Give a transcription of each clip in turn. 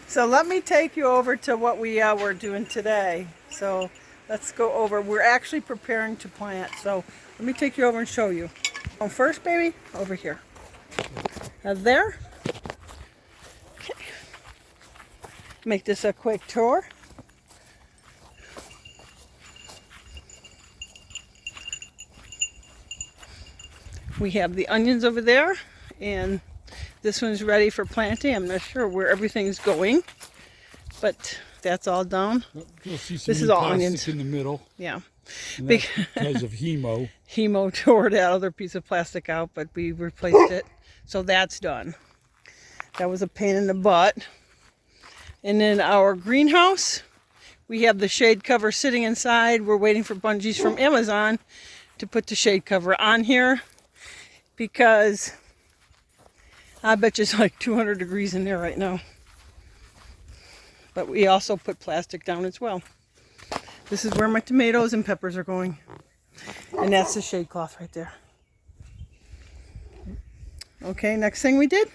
So let me take you over to what we were doing today. So let's go over. We're actually preparing to plant. So let me take you over and show you. First, baby, over here. There. Okay. Make this a quick tour. We have the onions over there, and this one's ready for planting. I'm not sure where everything's going, but that's all down. You'll see some this is all onions in the middle. Yeah, because of Hemo. Hemo tore that other piece of plastic out, but we replaced it, so that's done. That was a pain in the butt. And then our greenhouse, we have the shade cover sitting inside. We're waiting for bungees from Amazon to put the shade cover on here, because I bet you it's like 200 degrees in there right now. But we also put plastic down as well. This is where my tomatoes and peppers are going. And that's the shade cloth right there. Okay, next thing we did,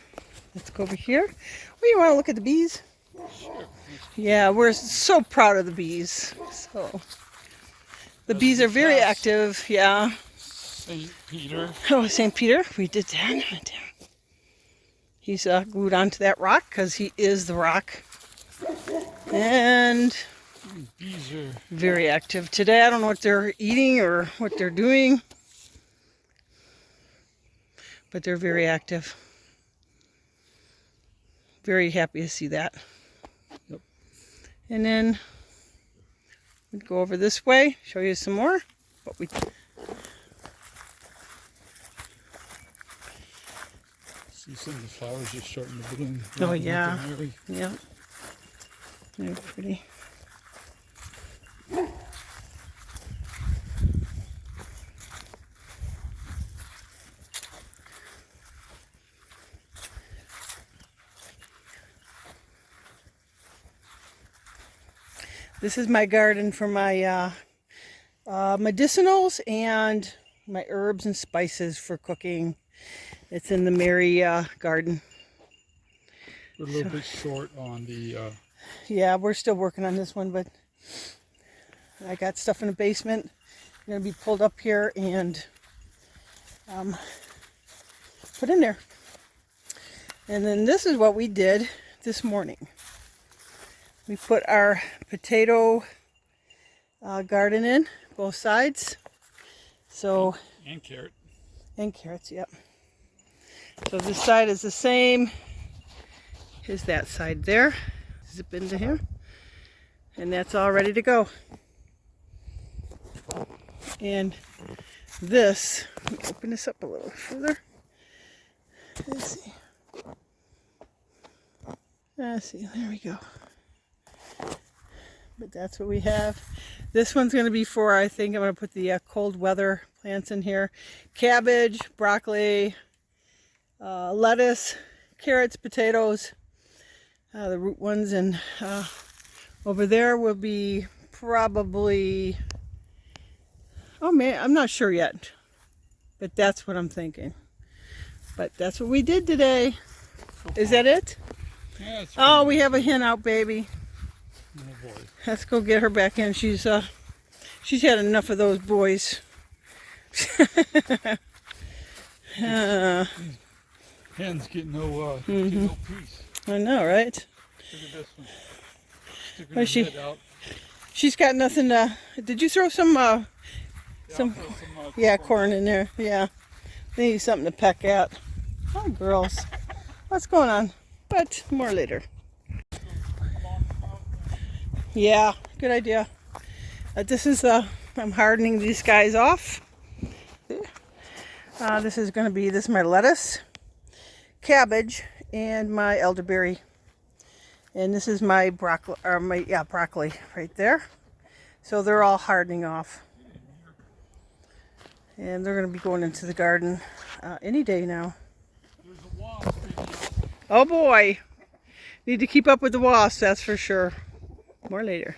let's go over here. Oh, you want to look at the bees? Sure. Yeah, we're so proud of the bees. So the bees are very active, yeah. St. Peter. Oh, St. Peter, we did that. He's glued onto that rock because he is the rock. And Bees are very active today. I don't know what they're eating or what they're doing, but they're very active. Very happy to see that. Yep. And then we'd go over this way, show you some more. But we see some of the flowers are starting to bloom. Oh yeah, yeah, they're pretty. This is my garden for my medicinals and my herbs and spices for cooking. It's in the Mary garden. We're a little bit short on the... Yeah, we're still working on this one, but I got stuff in the basement. Going to be pulled up here and put in there. And then this is what we did this morning. We put our potato garden in, both sides. So And carrot. And carrots, yep. So this side is the same as that side there. Zip into here. And that's all ready to go. And this, let me open this up a little further. Let's see, there we go. But that's what we have. This one's going to be for, I think I'm going to put the cold weather plants in here. Cabbage, broccoli, lettuce, carrots, potatoes, the root ones, and over there will be probably, oh man, I'm not sure yet, but that's what I'm thinking. But that's what we did today. Is that it? Yeah, oh, we have a hen out, baby. Oh boy. Let's go get her back in. She's had enough of those boys. Hen's getting no peace. I know, right? Look at this one. Sticking Where's her head out. She's got nothing to... Did you throw some corn in there? Yeah. They need something to peck at. Hi, girls. What's going on? But more later. Yeah, good idea. This is, I'm hardening these guys off. This is going to be, this is my lettuce, cabbage, and my elderberry. And this is my broccoli, broccoli right there. So they're all hardening off. And they're going to be going into the garden any day now. There's a wasp. Oh boy. Need to keep up with the wasps, that's for sure. More later.